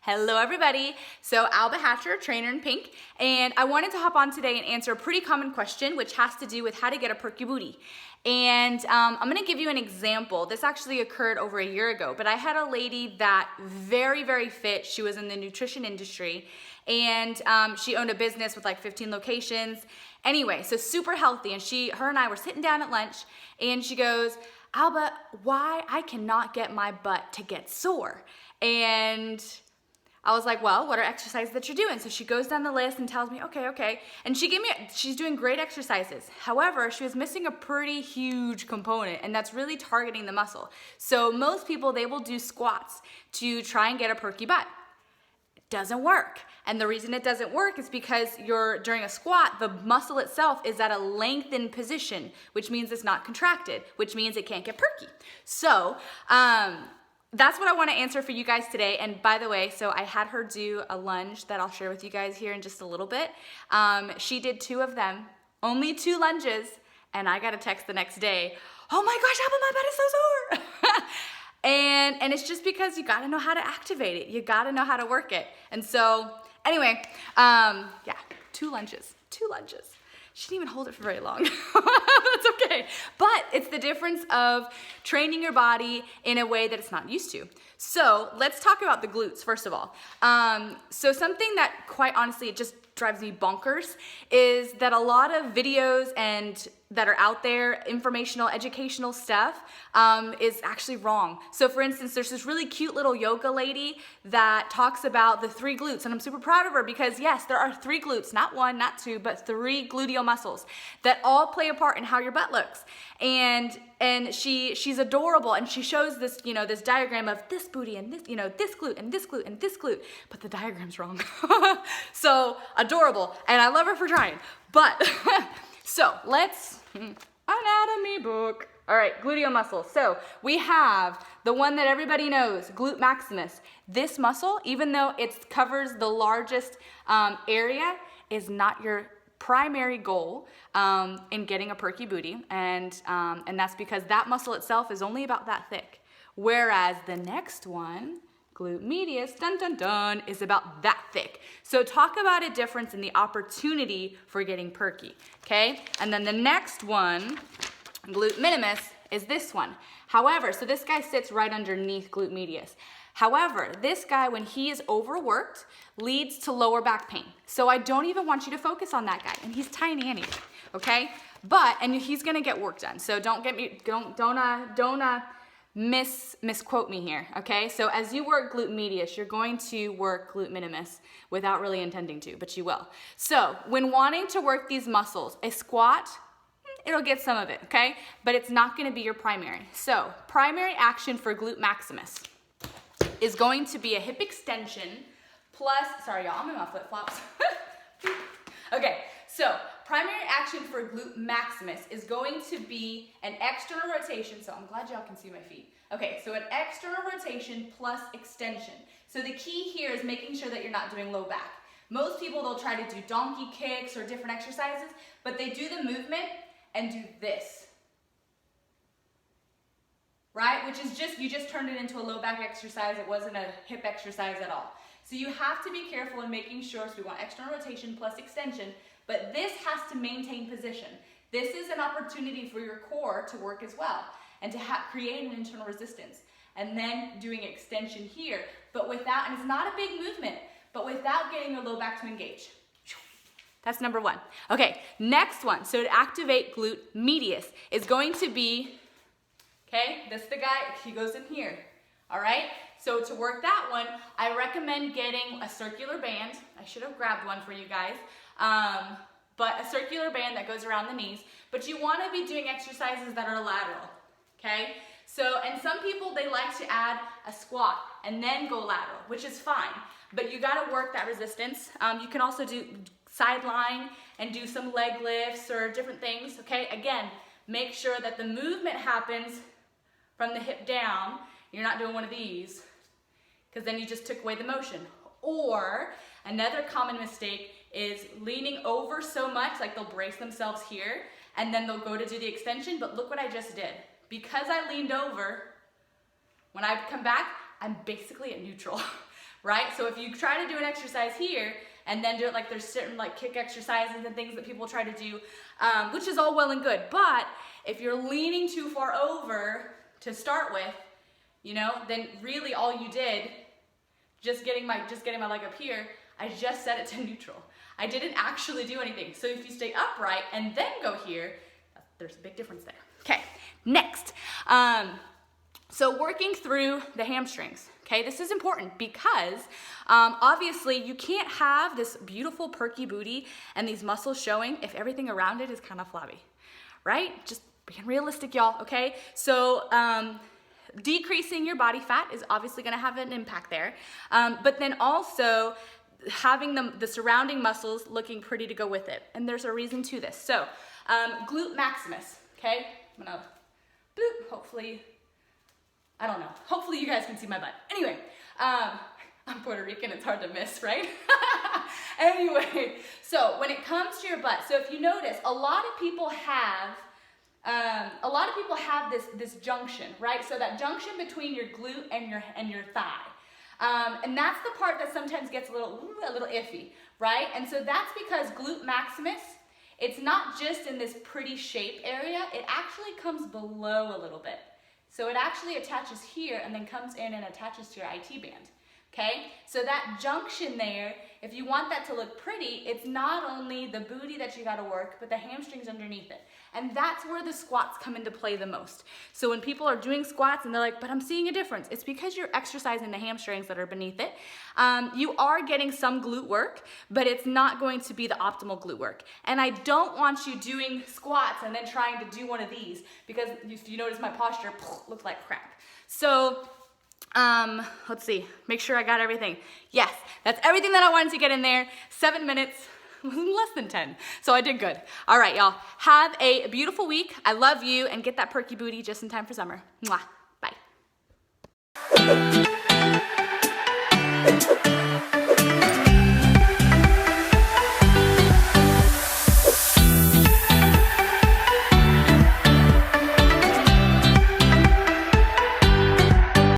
Hello everybody. So Alba Hatcher, trainer in pink, and I wanted to hop on today and answer a pretty common question which has to do with how to get a perky booty. And I'm gonna give you an example. This actually occurred over a year ago, but I had a lady that very fit. She was in the nutrition industry and she owned a business with like 15 locations. Anyway, so super healthy, and her and I were sitting down at lunch and she goes, Alba, why I cannot get my butt to get sore? And I was like, well, what are exercises that you're doing? So she goes down the list and tells me, okay. And she's doing great exercises. However, she was missing a pretty huge component, and that's really targeting the muscle. So most people, they will do squats to try and get a perky butt. It doesn't work. And the reason it doesn't work is because during a squat, the muscle itself is at a lengthened position, which means it's not contracted, which means it can't get perky. So, that's what I want to answer for you guys today. And by the way, so I had her do a lunge that I'll share with you guys here in just a little bit. She did 2 of them, only 2 lunges, and I got a text the next day, oh my gosh, Alba, my butt is so sore. and it's just because you got to know how to activate it. You got to know how to work it. And so anyway, yeah, 2 lunges. She didn't even hold it for very long. That's okay. But it's the difference of training your body in a way that it's not used to. So let's talk about the glutes first of all. So something that quite honestly, it just drives me bonkers is that a lot of videos that are out there, informational, educational stuff, is actually wrong. So for instance, there's this really cute little yoga lady that talks about the 3 glutes, and I'm super proud of her because yes, there are 3 glutes, not 1, not 2, but 3 gluteal muscles that all play a part in how your butt looks. And she's adorable, and she shows this, this diagram of this booty and this, this glute and this glute and this glute, but the diagram's wrong. So adorable, and I love her for trying. But so let's anatomy book. All right, gluteal muscle. So we have the one that everybody knows, glute maximus. This muscle, even though it covers the largest area, is not your primary goal in getting a perky booty, and that's because that muscle itself is only about that thick. Whereas the next one, glute medius, is about that thick. So talk about a difference in the opportunity for getting perky, okay? And then the next one, glute minimus, is this one. However, so this guy sits right underneath glute medius. However, this guy, when he is overworked, leads to lower back pain. So I don't even want you to focus on that guy, and he's tiny anyway, okay? And he's gonna get work done. So don't misquote me here, okay? So as you work glute medius, you're going to work glute minimus without really intending to, but you will. So when wanting to work these muscles, a squat, it'll get some of it, okay? But it's not gonna be your primary. So primary action for glute maximus is going to be a hip extension plus, sorry y'all, I'm in my flip-flops. Okay, so primary action for glute maximus is going to be an external rotation, so I'm glad y'all can see my feet. Okay, so an external rotation plus extension. So the key here is making sure that you're not doing low back. Most people, they'll try to do donkey kicks or different exercises, but they do the movement and do this. Right? Which is you just turned it into a low back exercise. It wasn't a hip exercise at all. So you have to be careful in making sure, so we want external rotation plus extension, but this has to maintain position. This is an opportunity for your core to work as well and to create an internal resistance. And then doing extension here, but without, and it's not a big movement, but without getting your low back to engage. That's number 1. Okay, next one. So to activate glute medius is going to be, okay, this is the guy, he goes in here, all right? So to work that one, I recommend getting a circular band. I should have grabbed one for you guys, but a circular band that goes around the knees, but you wanna be doing exercises that are lateral, okay? So, and some people, they like to add a squat and then go lateral, which is fine, but you gotta work that resistance. You can also do sideline and do some leg lifts or different things, okay? Again, make sure that the movement happens from the hip down. You're not doing one of these, because then you just took away the motion. Or another common mistake is leaning over so much, like they'll brace themselves here, and then they'll go to do the extension, but look what I just did. Because I leaned over, when I come back, I'm basically at neutral. right? So if you try to do an exercise here and then do it like there's certain like kick exercises and things that people try to do, which is all well and good, but if you're leaning too far over to start with, you know, then really all you did, just getting my leg up here, I just set it to neutral. I didn't actually do anything. So if you stay upright and then go here, there's a big difference there. Okay, next. So working through the hamstrings. Okay, this is important because obviously you can't have this beautiful perky booty and these muscles showing if everything around it is kind of flabby, right? Just being realistic, y'all, okay? So decreasing your body fat is obviously gonna have an impact there, but then also having the surrounding muscles looking pretty to go with it. And there's a reason to this. So glute maximus, okay? I'm gonna boop, hopefully, I don't know. Hopefully you guys can see my butt. Anyway, I'm Puerto Rican, it's hard to miss, right? Anyway, so when it comes to your butt, so if you notice, a lot of people have this junction, right? So that junction between your glute and your thigh. And that's the part that sometimes gets a little iffy, right? And so that's because glute maximus, it's not just in this pretty shape area, it actually comes below a little bit. So it actually attaches here and then comes in and attaches to your IT band, okay? So that junction there, if you want that to look pretty, it's not only the booty that you gotta work, but the hamstrings underneath it. And that's where the squats come into play the most. So when people are doing squats and they're like, but I'm seeing a difference, it's because you're exercising the hamstrings that are beneath it. You are getting some glute work, but it's not going to be the optimal glute work. And I don't want you doing squats and then trying to do one of these, because if you notice my posture looks like crap. So let's see, make sure I got everything. Yes, that's everything that I wanted to get in there. 7 minutes. Less than 10, so I did good. All right, y'all, have a beautiful week. I love you, and get that perky booty just in time for summer. Mwah. Bye.